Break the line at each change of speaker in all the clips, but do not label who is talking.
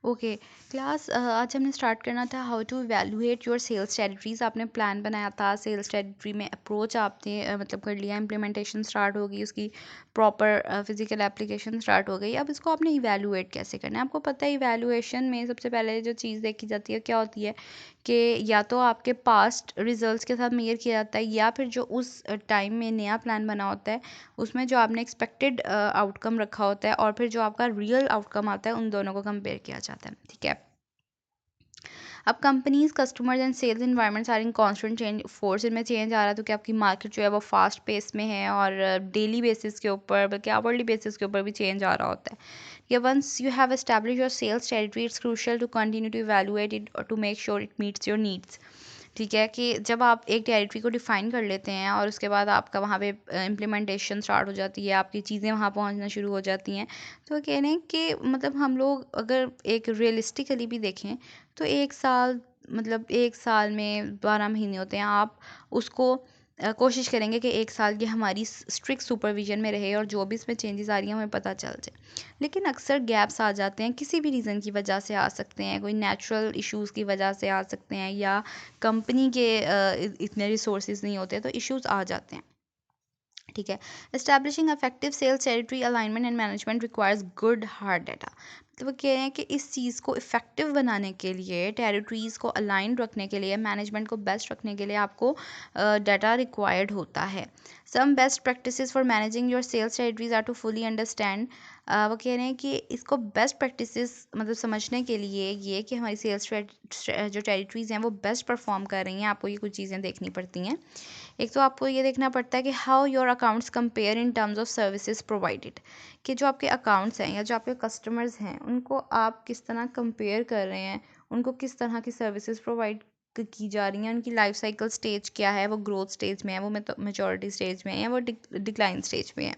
Okay class, आज हमने start करना था how to evaluate your sales territories. आपने प्लान बनाया था, सेल्स टेरिटरी में अप्रोच आपने मतलब कर लिया, इम्प्लीमेंटेशन स्टार्ट हो गई, उसकी प्रॉपर फिजिकल एप्लीकेशन स्टार्ट हो गई। अब इसको आपने इवैल्यूएट कैसे करना है? आपको पता है इवैल्यूएशन में सबसे पहले जो चीज़ देखी जाती है क्या होती है कि या तो आपके पास्ट रिजल्ट्स के साथ मेयर किया जाता है, या फिर जो उस टाइम में नया प्लान बना होता है उसमें जो आपने एक्सपेक्टेड आउटकम रखा होता है, और फिर जो आपका रियल आउटकम आता है, उन दोनों को कंपेयर किया जाता है। ठीक है। अब companies, customers and sales environments are in constant change, force इनमें चेंज आ रहा है, तो कि आपकी मार्केट जो है वो फास्ट पेस में है, और डेली बेसिस के ऊपर बल्कि आवरली बेसिस के ऊपर भी चेंज आ रहा होता है। या once you have establish your sales territory, it's crucial to continue to evaluate it to make sure it meets your needs. ठीक है, कि जब आप एक टेरिटरी को डिफ़ाइन कर लेते हैं और उसके बाद आपका वहाँ पे इम्प्लीमेंटेशन स्टार्ट हो जाती है, आपकी चीज़ें वहाँ पहुँचना शुरू हो जाती हैं, तो कह रहे हैं कि मतलब हम लोग अगर एक रियलिस्टिकली भी देखें तो 1 साल, मतलब 1 साल में 12 महीने होते हैं। आप उसको कोशिश करेंगे कि 1 साल की हमारी स्ट्रिक्ट सुपरविज़न में रहे और जो भी इसमें चेंजेस आ रही हैं हमें पता चल जाए। लेकिन अक्सर गैप्स आ जाते हैं, किसी भी रीज़न की वजह से आ सकते हैं, कोई नेचुरल इश्यूज़ की वजह से आ सकते हैं, या कंपनी के इतने रिसोर्सेज नहीं होते, तो इश्यूज आ जाते हैं। ठीक है। Establishing effective sales territory alignment and management requires good hard data. मतलब वो कह रहे हैं कि इस चीज़ को इफेक्टिव बनाने के लिए, टेरिटरीज को अलाइन रखने के लिए, मैनेजमेंट को बेस्ट रखने के लिए आपको डाटा रिक्वायर्ड होता है। Some best practices for managing your sales territories are to fully understand. वो कह रहे हैं कि इसको बेस्ट प्रैक्टिसेस मतलब समझने के लिए ये कि हमारी सेल्स जो टेरिटरीज हैं वो बेस्ट परफॉर्म कर रही हैं, आपको ये कुछ चीज़ें देखनी पड़ती हैं। एक तो आपको ये देखना पड़ता है कि how your accounts compare in terms of services provided, कि जो आपके अकाउंट्स हैं या जो आपके कस्टमर्स हैं उनको आप किस तरह कंपेयर कर रहे हैं, उनको किस तरह की सर्विसेज प्रोवाइड की जा रही हैं, उनकी लाइफ साइकिल स्टेज क्या है, वो ग्रोथ स्टेज में है, वो मेचोरिटी स्टेज में है, या वो डिक्लाइन स्टेज में है।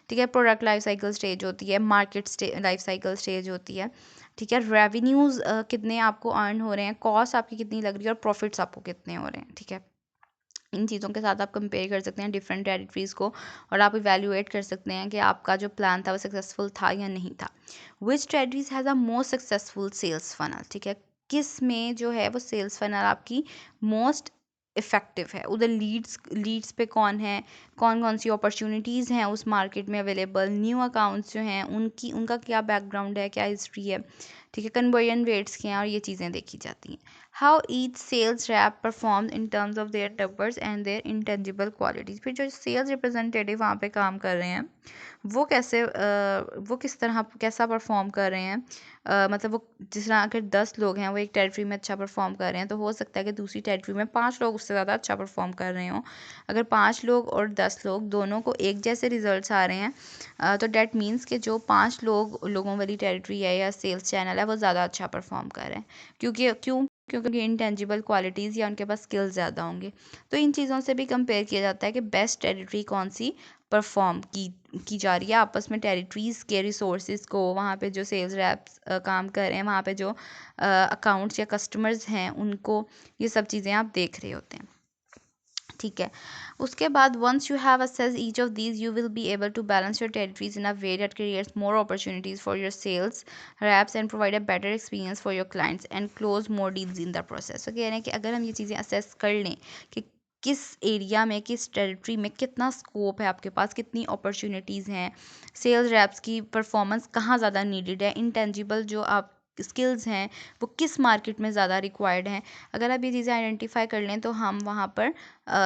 ठीक है। प्रोडक्ट लाइफ साइकिल स्टेज होती है, मार्केट लाइफ साइकिल स्टेज होती है। ठीक है। रेवेन्यूज़ कितने आपको अर्न हो रहे हैं, कॉस्ट आपकी कितनी लग रही है, और प्रॉफिट्स आपको कितने हो रहे हैं। ठीक है। इन चीज़ों के साथ आप कंपेयर कर सकते हैं डिफरेंट टेरिटरीज़ को, और आप इवैल्यूएट कर सकते हैं कि आपका जो प्लान था वो सक्सेसफुल था या नहीं था। Which territories has a most successful sales funnel. ठीक है। किस में जो है वो सेल्स फनल आपकी मोस्ट इफ़ेक्टिव है, उधर लीड्स लीड्स पे कौन कौन सी अपॉर्चुनिटीज़ हैं उस मार्केट में अवेलेबल, न्यू अकाउंट्स जो हैं उनका क्या बैकग्राउंड है, क्या हिस्ट्री है। ठीक है। कन्वर्जन रेट्स क्या हैं, और ये चीज़ें देखी जाती हैं। How each sales rep perform in terms of their numbers and their intangible qualities. फिर जो सेल्स रिप्रेजेंटेटिव वहाँ पे काम कर रहे हैं वो वो किस तरह कैसा परफॉर्म कर रहे हैं। मतलब वो जिस तरह अगर 10 लोग हैं वो एक टेरिटरी में अच्छा परफॉर्म कर रहे हैं, तो हो सकता है कि दूसरी टेरिटरी में 5 लोग उससे ज़्यादा अच्छा परफॉर्म कर रहे हों। अगर 5 लोग और 10 लोग दोनों को एक जैसे रिजल्ट्स आ रहे हैं, तो डैट मीन्स कि जो 5 लोगों वाली टेरिटरी है या सेल्स चैनल है वो ज़्यादा अच्छा परफॉर्म कर रहे हैं। क्योंकि इंटेंजिबल क्वालिटीज़ या उनके पास स्किल्स ज़्यादा होंगे। तो इन चीज़ों से भी कंपेयर किया जाता है कि बेस्ट टेरिटरी कौन सी परफॉर्म की जा रही है। आपस में टेरिटरीज़ के रिसोर्सेज को, वहाँ पे जो सेल्स रैप्स काम कर रहे हैं, वहाँ पे जो अकाउंट्स या कस्टमर्स हैं उनको, ये सब चीज़ें आप देख रहे होते हैं। ठीक है। उसके बाद once you have assess each of these, you will be able to balance your territories in a way that creates more opportunities for your sales reps and provide a better experience for your clients and close more deals in the process. तो कह रहे हैं कि अगर हम ये चीज़ें assess कर लें कि किस एरिया में, किस टेरिटरी में कितना स्कोप है आपके पास, कितनी अपॉर्चुनिटीज़ हैं, सेल्स रैप्स की परफॉर्मेंस कहाँ ज़्यादा नीडेड है, इंटेंजिबल जो आप स्किल्स हैं वो किस मार्केट में ज़्यादा रिक्वायर्ड हैं, अगर आप ये चीज़ें आइडेंटिफाई कर लें तो हम वहाँ पर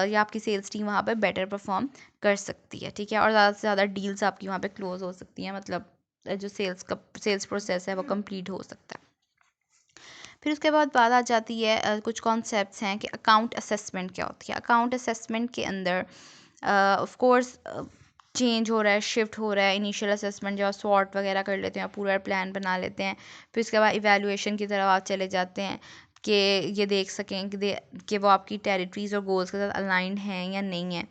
या आपकी सेल्स टीम वहाँ पर बेटर परफॉर्म कर सकती है। ठीक है। और ज़्यादा से ज़्यादा डील्स आपकी वहाँ पे क्लोज हो सकती हैं, मतलब जो सेल्स प्रोसेस है वो कंप्लीट हो सकता है। फिर उसके बाद बात आ जाती है कुछ कॉन्सेप्ट्स हैं कि अकाउंट असेसमेंट क्या होती है। अकाउंट असेसमेंट के अंदर ऑफ कोर्स चेंज हो रहा है, शिफ्ट हो रहा है। इनिशियल असेसमेंट जब आप स्वॉट वगैरह कर लेते हैं, पूरा प्लान बना लेते हैं, फिर उसके बाद इवैल्यूएशन की तरफ आप चले जाते हैं कि ये देख सकें कि वो आपकी टेरिटरीज़ और गोल्स के साथ अलाइंड हैं या नहीं है।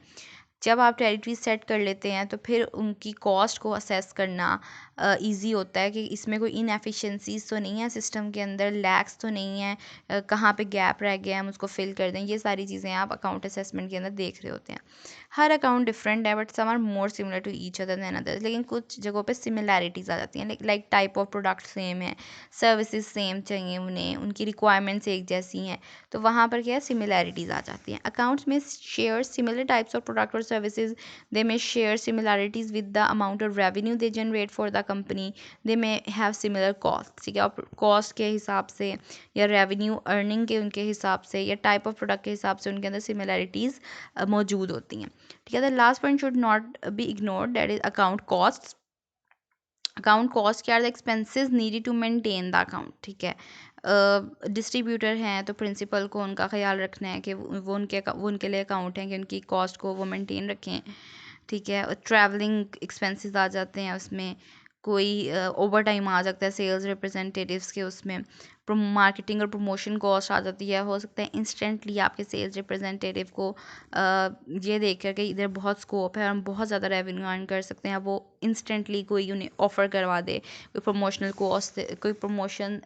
जब आप टेरिटरी सेट कर लेते हैं तो फिर उनकी कॉस्ट को असेस करना, ईजी होता है कि इसमें कोई इनएफिशिएंसीज तो नहीं है सिस्टम के अंदर, लैक्स तो नहीं है, कहाँ पे गैप रह गया हम उसको फिल कर दें। ये सारी चीज़ें आप अकाउंट असेसमेंट के अंदर देख रहे होते हैं। हर अकाउंट डिफरेंट है but some are more similar to each other than others, लेकिन कुछ जगहों पे सिमिलैरिटीज़ आ जाती हैं। Like type of product same है, सर्विसेज सेम चाहिए उन्हें, उनकी रिक्वायरमेंट्स एक जैसी हैं, तो वहाँ पर क्या है, सिमिलैरिटीज़ आ जाती हैं। अकाउंट्स में share similar types of product और services, they may share similarities with the amount of revenue they generate for the company, they may have similar cost, ठीक है, और कॉस्ट के हिसाब से या रेवेन्यू अर्निंग के उनके हिसाब से या टाइप ऑफ प्रोडक्ट के हिसाब से उनके अंदर सिमिलैरिटीज़ मौजूद होती हैं, ठीक है। The last point should not be ignored, that is account cost. Account cost क्या are the expenses needed to maintain the account, ठीक है। डिस्ट्रीब्यूटर हैं तो प्रिंसिपल को उनका ख्याल रखना है कि वो उनके लिए अकाउंट हैं कि उनकी कॉस्ट को वो मेंटेन रखें, ठीक है। और ट्रैवलिंग एक्सपेंसेस आ जाते हैं उसमें, कोई ओवर टाइम आ सकता है सेल्स रिप्रेजेंटेटिव्स के उसमें, मार्केटिंग और प्रमोशन कॉस्ट आ जाती है। हो सकता है इंस्टेंटली आपके सेल्स रिप्रेजेंटेटिव को ये देख कर कि इधर बहुत स्कोप है और हम बहुत ज़्यादा रेवेन्यू अर्न कर सकते हैं, वो इंस्टेंटली कोई उन्हें ऑफ़र करवा दे, कोई प्रमोशनल कॉस्ट, कोई प्रमोशन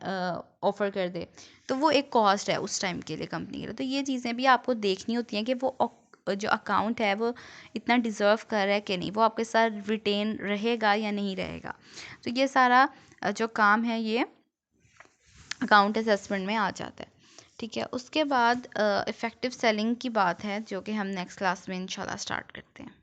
ऑफ़र कर दे, तो वो एक कॉस्ट है उस टाइम के लिए कंपनी के लिए। तो ये चीज़ें भी आपको देखनी होती हैं कि वो जो अकाउंट है वो इतना डिज़र्व कर रहा है कि नहीं, वो आपके साथ रिटेन रहेगा या नहीं रहेगा। तो ये सारा जो काम है ये अकाउंट असेसमेंट में आ जाता है, ठीक है। उसके बाद इफ़ेक्टिव सेलिंग की बात है जो कि हम नेक्स्ट क्लास में इंशाल्लाह स्टार्ट करते हैं।